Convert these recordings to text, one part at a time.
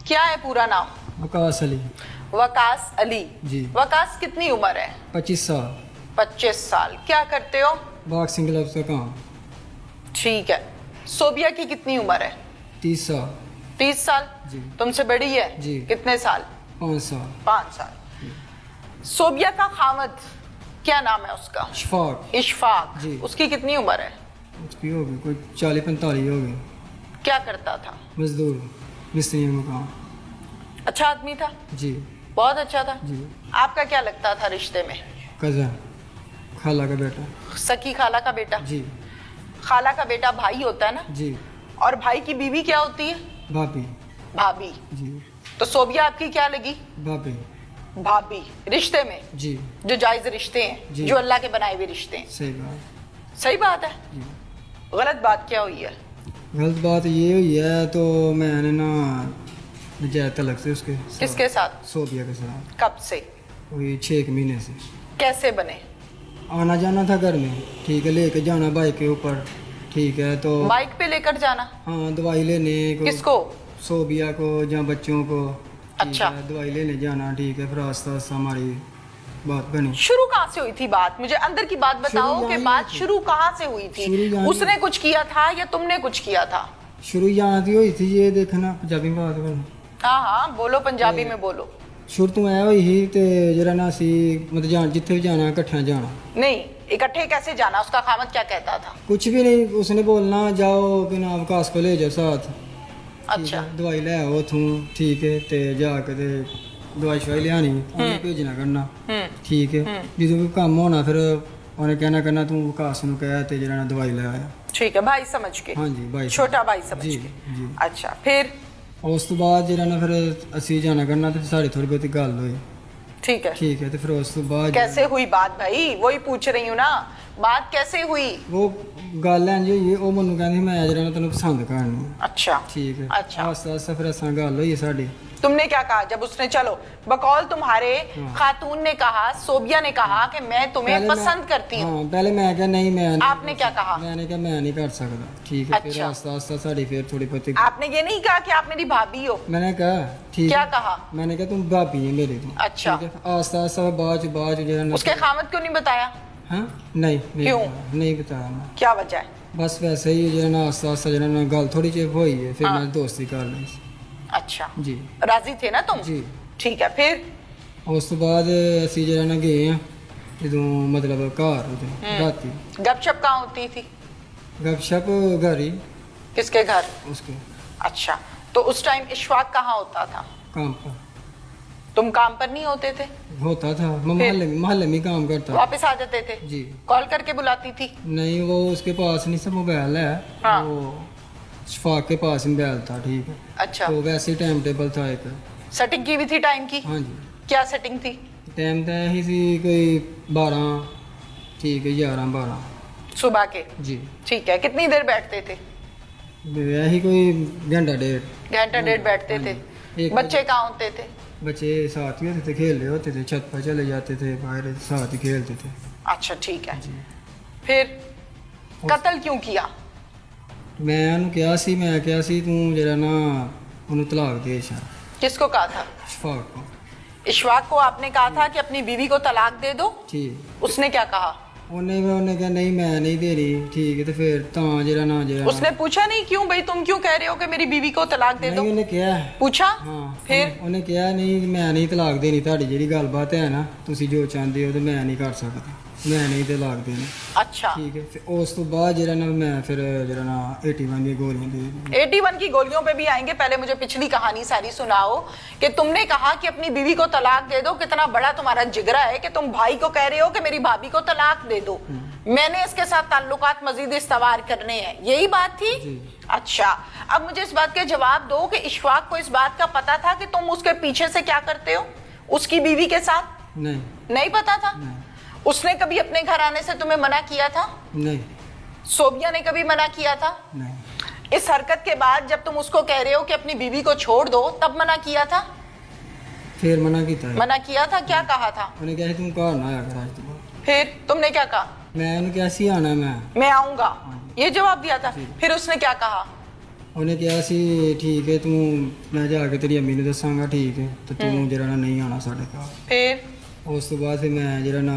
क्या है पूरा नाम? वकास अली। वकास अली जी। वकास कितनी उम्र है? 25 साल। 25 साल। क्या करते हो? बॉक्सिंग ग्लव्स का काम। ठीक है। सोबिया की कितनी उम्र है? 30 साल। 30 साल। जी। तुमसे बड़ी है? जी। कितने साल? 5 साल। 5 साल। सोबिया का खामद क्या नाम है उसका? इशफाक। इशफाक जी। उसकी कितनी उम्र है? उसकी होगी कोई 40-45 होगी। क्या करता था? मजदूर मिस्त्री में काम। अच्छा आदमी था? जी। बहुत अच्छा था। जी। आपका क्या लगता था रिश्ते में? कज़न, खाला का बेटा। सकी खाला का बेटा? जी। खाला का बेटा भाई होता है ना? जी। और भाई की बीवी क्या होती है? भाभी। भाभी। जी। तो सोबिया आपकी क्या लगी? भाभी। भाभी रिश्ते में? जी। जो जायज रिश्ते हैं, जी। जो अल्लाह के बनाए हुए रिश्ते हैं। सही बात। सही बात है। जी। गलत बात क्या हुई है? गलत बात ये हुई है तो मैंने ना नजायज तलक से उसके साथ- किसके साथ? सोबिया के साथ। कब से? वही 6 महीने से। कैसे बने? आना जाना था घर में, ठीक है, लेके जाना बाइक के ऊपर, ठीक है, तो बाइक पे लेकर जाना? हाँ दवाई लेने को। किसको? सोबिया को या बच्चों को। ठीक अच्छा। है, दवाई लेने जाना, ठीक है, फिर आस्ता आस्ता हमारी बात बनी। शुरू कहाँ से हुई थी बात? मुझे अंदर की बात बताओ शुरू कि यहीं बात थी। शुरू कहाँ से हुई शुरू थी? यहीं उसने कुछ किया था या तुमने कुछ किया था? शुरू यहाँ की हुई थी, ये देखना पंजाबी बात करना। हाँ हाँ बोलो, पंजाबी में बोलो। शुरू तो ऐ हुई ही ते जरा ना सी मतलब जान जिथे भी जाना इकट्ठा जाना। नहीं, इकट्ठे कैसे जाना? उसका खामद क्या कहता था? कुछ भी नहीं, उसने बोलना जाओ कि ना अवकाश को ले जाओ साथ। ठीक अच्छा। है, दवाई ले आओ तू, ठीक है, ते जाके ते दवाई शवाई लियानी, उन्हें भेजना करना, ठीक है। जो भी काम होना फिर उन्हें कहना करना तू अवकाश ਨੂੰ ਕਹਿ ਤੇ ਜਿਹੜਾ ਨਾ ਦਵਾਈ ਲੈ ਆਇਆ। ठीक है, भाई समझ के। हाँ जी, भाई छोटा भाई समझ जी, के। जी। अच्छा फिर? ਉਸ ਤੋਂ ਬਾਅਦ ਜਿਹੜਾ ਨਾ ਫਿਰ ਅਸੀਂ ਜਾਣਾ ਕਰਨਾ ਤੇ ਸਾਡੀ ਥੋੜੀ ਬਹੁਤੀ ਗੱਲ ਹੋਈ, ठीक है। ਠੀਕ ਹੈ, ਤੇ ਫਿਰ ਉਸ ਤੋਂ ਬਾਅਦ कैसे हुई बात भाई? वही पूछ रही हूँ ना, बात कैसे हुई? ਉਹ ਗੱਲ ਇੰਝ ਹੋਈ ਉਹ ਮੈਨੂੰ ਕਹਿੰਦੀ ਮੈਂ ਜਿਹੜਾ ਨਾ ਤੈਨੂੰ ਪਸੰਦ ਕਰਨੀ ਹੈ। अच्छा। ਠੀਕ ਹੈ। अच्छा। ਆਸਤਾ ਆਸਤਾ ਫਿਰ ਅਸਾਂ ਗੱਲ ਹੋਈ ਸਾਡੀ। तुमने क्या कहा जब उसने, चलो बकौल तुम्हारे हाँ। खातून ने कहा, सोबिया ने कहा कि मैं तुम्हें पहले पसंद मैं- करती हूँ, हाँ, पहले मैं क्या नहीं मैं नहीं आपने क्या कहा? मैंने कहा मैं नहीं कर सकता, ठीक है। फिर अच्छा। आस्ता आस्ता साड़ी फिर थोड़ी बहुती आपने ये नहीं कहा कि आप मेरी भाभी हो? मैंने कहा ठीक क्या है। कहा? मैंने कहा तुम भाभी है मेरी तुम। अच्छा। ठीक है। आस्ता आस्ता बाद जो है ना उसके खामद क्यों नहीं बताया? हाँ नहीं क्यों? नहीं बताया मैं, क्या वजह है? बस वैसे ही जो है ना आस्ता आस्ता जो है ना गल थोड़ी सी हुई है, फिर हाँ। मैं दोस्ती कर ली। अच्छा। जी। राजी थे ना तुम? जी। ठीक है फिर? ਉਸ ਤੋਂ ਬਾਅਦ ਅਸੀਂ ਜਿਹੜਾ ਨਾ ਗਏ ਆ ਜਦੋਂ ਮਤਲਬ ਘਰ ਉਹਦੇ ਰਾਤੀ गपशप कहाँ होती थी? गपशप घर ही किसके घर? उसके अच्छा। तो उस टाइम इशफाक कहाँ होता था? काम पर तुम काम पर नहीं होते थे? होता था, मैं मोहल्ले में काम करता था। वापस आ जाते थे? जी। कॉल करके बुलाती थी? नहीं वो उसके पास नहीं सब मोबाइल है। हाँ। वो शफाक के पास ही मोबाइल था, ठीक है। अच्छा। तो वैसे ही टाइम टेबल था एक। सेटिंग की भी थी टाइम की? हाँ जी। क्या सेटिंग थी? टाइम तो यही सी कोई 12, ठीक है, 11-12। सुबह के? जी। ठीक है। कितनी देर बैठते थे? यही कोई घंटा डेढ़। घंटा डेढ़ बैठते हाँ थे? जी। एक बच्चे कहाँ होते थे? बच्चे साथ ही होते थे, खेल रहे होते थे, छत पर चले जाते थे, बाहर साथ ही खेलते थे। अच्छा ठीक है। जी। फिर कत्ल क्यों किया? मैं ਉਹਨੂੰ ਕਿਹਾ ਸੀ ਤੂੰ ਜਿਹੜਾ ਨਾ ਉਹਨੂੰ ਤਲਾਕ ਦੇ ਛਾ किसको कहा था? शफाक को। इशफाक को आपने कहा था कि अपनी बीवी को तलाक दे दो? ठीक। उसने क्या कहा? ਉਹਨੇ ਕਿਹਾ ਨਹੀਂ ਮੈਂ ਨਹੀਂ ਦੇ ਰਹੀ, ਠੀਕ ਹੈ, ਤੇ ਫਿਰ ਤਾਂ ਜਿਹੜਾ उसने पूछा नहीं क्यों भाई तुम क्यों कह रहे हो कि मेरी बीवी को तलाक दे दो? ਨਹੀਂ ਉਹਨੇ ਕਿਹਾ। पूछा? ਹਾਂ। फिर? ਉਹਨੇ ਕਿਹਾ ਨਹੀਂ ਮੈਂ ਨਹੀਂ ਤਲਾਕ ਦੇਣੀ, ਤੁਹਾਡੀ ਜਿਹੜੀ ਗੱਲਬਾਤ ਹੈ ਨਾ ਤੁਸੀਂ ਜੋ ਚਾਹੁੰਦੇ ਹੋ ਤੇ ਮੈਂ ਨਹੀਂ ਕਰ ਸਕਦਾ, ਮੈਂ ਨਹੀਂ ਤਲਾਕ ਦੇਣੀ। अच्छा। ਠੀਕ ਹੈ। ਫਿਰ ਉਸ ਤੋਂ ਬਾਅਦ ਜਿਹੜਾ ਨਾ ਮੈਂ ਫਿਰ ਜਿਹੜਾ ਨਾ 81 ਦੀਆਂ ਗੋਲੀਆਂ ਦੇ ਦਿੱਤੀਆਂ। 81 की गोलियों पे भी आएंगे, पहले मुझे पिछली कहानी सारी सुनाओ कि तुमने कहा कि अपनी बीवी को तलाक दे दो। कितना बड़ा तुम्हारा जिगरा है कि तुम भाई को कह रहे हो कि मेरी भाभी को तलाक दे दो, मैंने इसके साथ ताल्लुकात मजीद इस्तवार करने हैं, यही बात थी? जी। अच्छा। अब मुझे इस बात के जवाब दो कि इशफाक को इस बात का पता था कि तुम उसके पीछे से क्या करते हो उसकी बीवी के साथ? नहीं। नहीं पता था? नहीं। उसने कभी अपने घर आने से तुम्हें मना किया था? नहीं। सोबिया ने कभी मना किया था? नहीं। इस हरकत के बाद जब तुम उसको कह रहे हो कि अपनी बीवी को छोड़ दो, तब मना किया था? फिर मना ਕੀਤਾ। मना किया था? क्या कहा था? ਉਹਨੇ ਕਿਹਾ ਸੀ ਤੂੰ ਘਰ ਨਾ ਆਇਆ ਕਰ ਅੱਜ ਤੋਂ ਬਾਅਦ। फिर तुमने क्या कहा? मैं ਉਹਨੂੰ ਕਿਹਾ ਸੀ ਆਣਾ मैं। मैं आऊंगा, ये जवाब दिया था? जी। फिर उसने क्या कहा? ਉਹਨੇ ਕਿਹਾ ਸੀ ਠੀਕ ਹੈ ਤੂੰ ਮੈਂ ਜਾ ਕੇ ਤੇਰੀ ਅੰਮੀ ਨੂੰ ਦੱਸਾਂਗਾ ਠੀਕ ਹੈ ਤੇ ਤੂੰ ਜਿਹੜਾ ਨਾ ਨਹੀਂ ਆਉਣਾ ਸਾਡੇ ਘਰ। फिर ਉਸ ਤੋਂ ਬਾਅਦ ਫਿਰ ਮੈਂ ਜਿਹੜਾ ਨਾ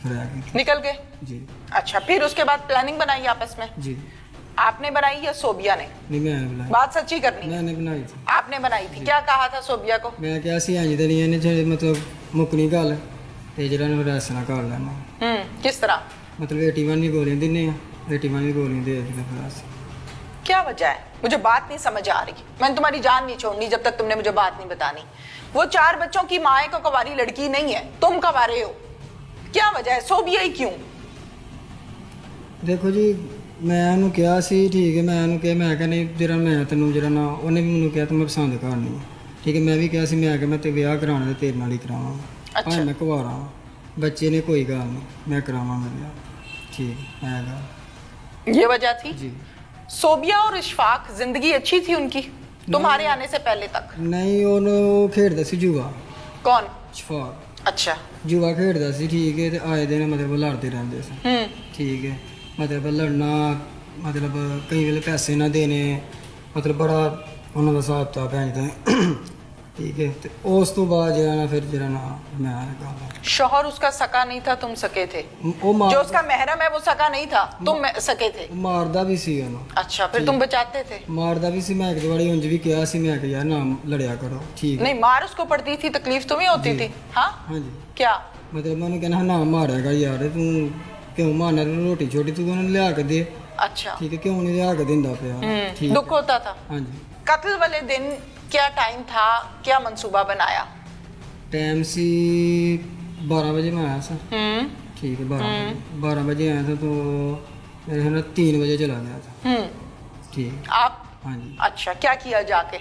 ਫਿਰ ਆ ਗਈ निकल गए। ਜੀ अच्छा, फिर उसके बाद प्लानिंग बनाई आपस में, ਜੀ आपने बनाई या सोबिया ने? ਨਹੀਂ ਮੈਂ ਬੁਲਾਇਆ बात सच्ची करनी है। मैंने बनाई थी। आपने बनाई थी। क्या कहा था सोबिया को? ਮੈਂ ਕਿਹਾ ਸੀ ਇੰਜ ਤੇ ਨਹੀਂ ਇਹਨੇ ਜਿਹੜੇ ਮਤਲਬ ਮੁੱਕਣੀ ਗੱਲ ਤੇ ਜਿਹੜਾ ਨਾ ਰੈਸ ਨਾ ਕਰ ਲੈਣਾ किस तरह? ਮਤਲਬ 81 ਵੀ ਗੋਲੀਆਂ ਦਿੰਨੇ ਆ 81 ਵੀ ਗੋਲੀਆਂ ਦੇ ਦਿੱਤੇ ਫਿਰ ਅਸੀਂ। क्या वजह है? मुझे बात नहीं समझ आ रही। मैंने तुम्हारी जान नहीं छोड़नी जब तक तुमने मुझे बात नहीं बतानी। वो 4 बच्चों की माँ को कवारी लड़की नहीं है, तुम कवारे हो। क्या वजह है? सोबिया ही क्यों? ਦੇਖੋ ਜੀ ਮੈਂ ਉਹਨੂੰ ਕਿਹਾ ਸੀ ਠੀਕ ਹੈ ਮੈਂ ਉਹਨੂੰ ਕਿਹਾ ਮੈਂ ਕਿਹਾ ਨਹੀਂ ਜਿਹੜਾ ਮੈਂ ਤੈਨੂੰ ਜਿਹੜਾ ਨਾ ਉਹਨੇ ਵੀ ਮੈਨੂੰ ਕਿਹਾ ਤੂੰ ਮੈਂ ਪਸੰਦ ਕਰਨੀ ਹੈ ਠੀਕ ਹੈ ਮੈਂ ਵੀ ਕਿਹਾ ਸੀ ਮੈਂ ਕਿਹਾ ਮੈਂ ਤੇ ਵਿਆਹ ਕਰਾਉਣਾ ਤੇ ਤੇਰੇ ਨਾਲ ਹੀ ਕਰਾਵਾਂਗਾ ਅੱਛਾ। ਮੈਂ ਕੁਆਰਾ ਵਾਂ ਬੱਚੇ ਨੇ ਕੋਈ ਗੱਲ ਨਹੀਂ ਮੈਂ ਕਰਾਵਾਂਗਾ ਵਿਆਹ ਠੀਕ ਹੈ ਗੱਲ ये वजह थी। जी सोबिया और इशफाक जिंदगी अच्छी थी उनकी तुम्हारे आने से पहले तक? ਨਹੀਂ ਉਹਨੂੰ ਉਹ ਖੇਡਦਾ ਸੀ ਜੂਆ कौन? ਸ਼ਫਾਕ अच्छा। ਜੂਆ ਖੇਡਦਾ ਸੀ ਠੀਕ ਹੈ ਤੇ ਆਏ ਦਿਨ ਮਤਲਬ ਲੜਦੇ ਰਹਿੰਦੇ ਸੀ ਠੀਕ ਹੈ ਮਤਲਬ ਲੜਨਾ ਮਤਲਬ ਕਈ ਵੇਲੇ ਪੈਸੇ ਨਾ ਦੇਣੇ ਮਤਲਬ ਬੜਾ ਉਹਨਾਂ ਦਾ ਹਿਸਾਬ ਤਾਂ ਪੈਂਦਾ ਠੀਕ ਹੈ ਤੇ ਉਸ ਤੋਂ ਬਾਅਦ ਜਿਹੜਾ ਨਾ ਫਿਰ ਜਿਹੜਾ ਨਾ ਮੈਂ ਗੱਲ शौहर उसका सका नहीं था, तुम सके थे? ਉਹ जो उसका महरम है वो सका नहीं था, तुम सके थे? ਮਾਰਦਾ ਵੀ ਸੀ ਉਹਨੂੰ अच्छा, फिर तुम बचाते थे? ਮਾਰਦਾ ਵੀ ਸੀ ਮੈਂ ਇੱਕ ਵਾਰੀ ਉਂਝ ਵੀ ਕਿਹਾ ਸੀ ਮੈਂ ਕਿ ਯਾਰ ਨਾ ਲੜਿਆ ਕਰੋ ਠੀਕ ਹੈ नहीं, मार उसको पड़ती थी, तकलीफ तुम्हें होती जी। थी? हाँ, ਹਾਂਜੀ क्या? ਮਤਲਬ ਮੈਂ ਉਹਨੂੰ ਕਹਿੰਦਾ ਨਾ ਮਾਰਿਆਗਾ ਯਾਰ ਤੂੰ ਕਿਉਂ ਮਾਰਨਾ ਰੋਟੀ ਛੋਟੀ ਤੂੰ ਉਹਨੂੰ ਲਿਆ ਕੇ ਦੇ अच्छा। ਠੀਕ ਹੈ ਕਿਉਂ ਨਹੀਂ ਲਿਆ ਕੇ ਦਿੰਦਾ ਪਿਆ ਠੀਕ दुख होता था। ਹਾਂਜੀ कत्ल वाले दिन क्या टाइम था, क्या मंसूबा बनाया? टाइम सी 12 बजे में आया था ठीक है 12 बजे आया था तो मेरे ख्याल 3 बजे चला गया था ठीक आप? हाँ जी अच्छा, क्या किया जाके?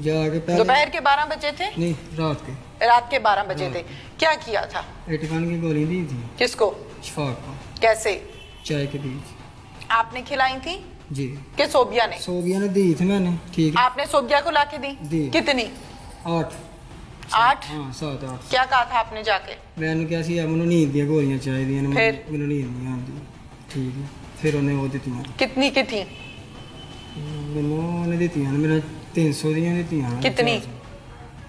जाके पहले दोपहर के 12 बजे थे? नहीं रात के रात के 12 बजे थे। क्या किया था? 81 की गोली दी थी किसको? शफाक को कैसे? चाय के बीच आपने खिलाई थी जी कि सोबिया ने? सोबिया ने दी थी मैंने ठीक है आपने सोबिया को लाके दी? दी। कितनी? 8 8? हाँ 7 8 क्या कहा था आपने जाके? मैंने क्या सी मैंने नींद दी गोलियां चाहिए फिर? मैंने नींद नहीं आती ठीक है फिर उन्हें वो दी कितनी की थी? मैंने दी मेरा 300 दियां दी कितनी?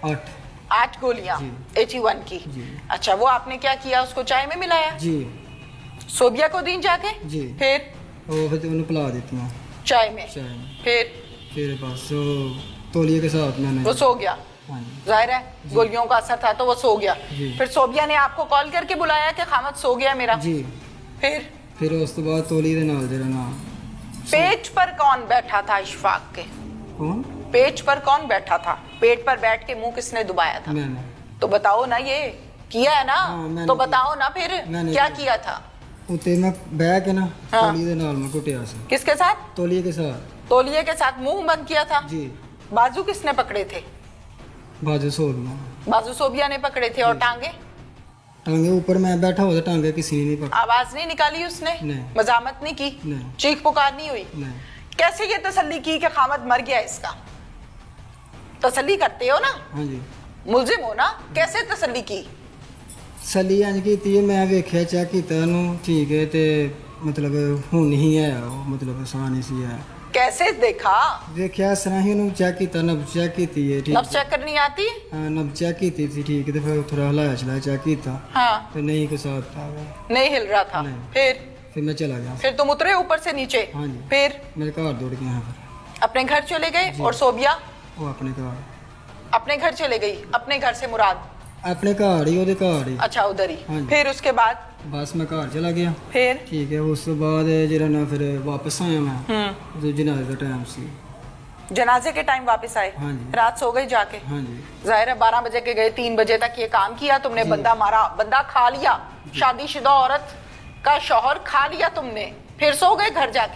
8 8 गोलियां जी। 81 की। जी। अच्छा, वो आपने क्या किया? उसको चाय में मिलाया? जी सोबिया को दी जाके? जी। फिर वो फिर उन्हें पिला देती हैं चाय में? चाय में फिर बस वो तौलिए के साथ मैंने वो सो गया। हाँ जी जाहिर है गोलियों का असर था तो वो सो गया। जी। फिर सोबिया ने आपको कॉल करके बुलाया कि खामद सो गया मेरा? जी फिर उस तो बाद तौलिए दे नाल जरा ना पेट पर कौन बैठा था इशफाक के? कौन पेट पर कौन बैठा था? पेट पर बैठ के मुंह किसने दुबाया था? मैंने तो बताओ ना, ये किया है ना? हाँ, मैंने तो बताओ ना फिर मैंने क्या किया। किया था? उते मैं बह के ना हाँ। तौलिए दे नाल मैं कुटिया से किसके साथ? तौलिए के साथ तौलिए के साथ मुंह बंद किया था? जी बाजू किसने पकड़े थे? बाजू सो गया बाजू सोबिया ने पकड़े थे। और टांगे? टांगे ऊपर मैं बैठा हुआ था टांगे किसी ने नहीं पकड़ा आवाज नहीं निकाली उसने? नहीं। मजामत नहीं की? नहीं। चीख पुकार नहीं हुई? नहीं कैसे ये तसल्ली की कि खामद मर गया इसका? तसल्ली करते हो ना, हाँ जी मुलजिम हो ना, कैसे तसल्ली की? ਸਲੀ ਇੰਜ ਕੀਤੀ ਹੈ ਮੈਂ ਵੇਖਿਆ ਚੈੱਕ ਕੀਤਾ ਉਹਨੂੰ ਠੀਕ ਹੈ ਤੇ ਮਤਲਬ ਹੁਣ ਹੀ ਆਇਆ ਉਹ ਮਤਲਬ ਆਸਾਨ ਹੀ ਸੀ ਹੈ कैसे देखा? ਵੇਖਿਆ ਇਸ ਤਰ੍ਹਾਂ ਹੀ ਉਹਨੂੰ ਚੈੱਕ ਕੀਤਾ ਨਬ ਚੈੱਕ ਕੀਤੀ ਹੈ ਠੀਕ नब्ज चेक करनी आती? ਹਾਂ ਨਬ ਚੈੱਕ ਕੀਤੀ ਸੀ ਠੀਕ ਹੈ ਤੇ ਫਿਰ ਥੋੜਾ ਹਲਾਇਆ ਚਲਾਇਆ ਚੈੱਕ ਕੀਤਾ हाँ, ਤੇ ਨਹੀਂ ਕੋਈ ਸਾਥ ਆ ਗਿਆ नहीं हिल रहा था। नहीं। फिर ਮੈਂ ਚਲਾ ਗਿਆ फिर तुम उतरे ऊपर से नीचे? हाँ जी। फिर ਮੇਰੇ ਘਰ ਦੌੜ ਗਿਆ ਹਾਂ ਫਿਰ अपने घर चले गए? और सोबिया ਉਹ ਆਪਣੇ ਘਰ अपने घर चले गई? अपने घर से मुराद? ਆਪਣੇ ਘਰ ਹੀ ਉਹਦੇ ਘਰ ਹੀ अच्छा, उधर ही। हाँ जी। फिर उसके बाद? ਬਸ ਮੈਂ ਘਰ ਚਲਾ ਗਿਆ फिर? ਠੀਕ ਹੈ ਉਸ ਤੋਂ ਬਾਅਦ ਜਿਹੜਾ ਨਾ ਫਿਰ ਵਾਪਸ ਆਇਆ ਮੈਂ ਜਦੋਂ ਜਨਾਜ਼ੇ ਦਾ ਟਾਈਮ ਸੀ जनाजे के टाइम वापस आए? हाँ जी। रात सो गई जाके? हाँ जी जाहिर है 12 बजे के गए, 3 बजे तक ये काम किया तुमने। बंदा मारा, बंदा खा लिया, शादीशुदा औरत का शौहर खा लिया तुमने, फिर सो गए घर जाके?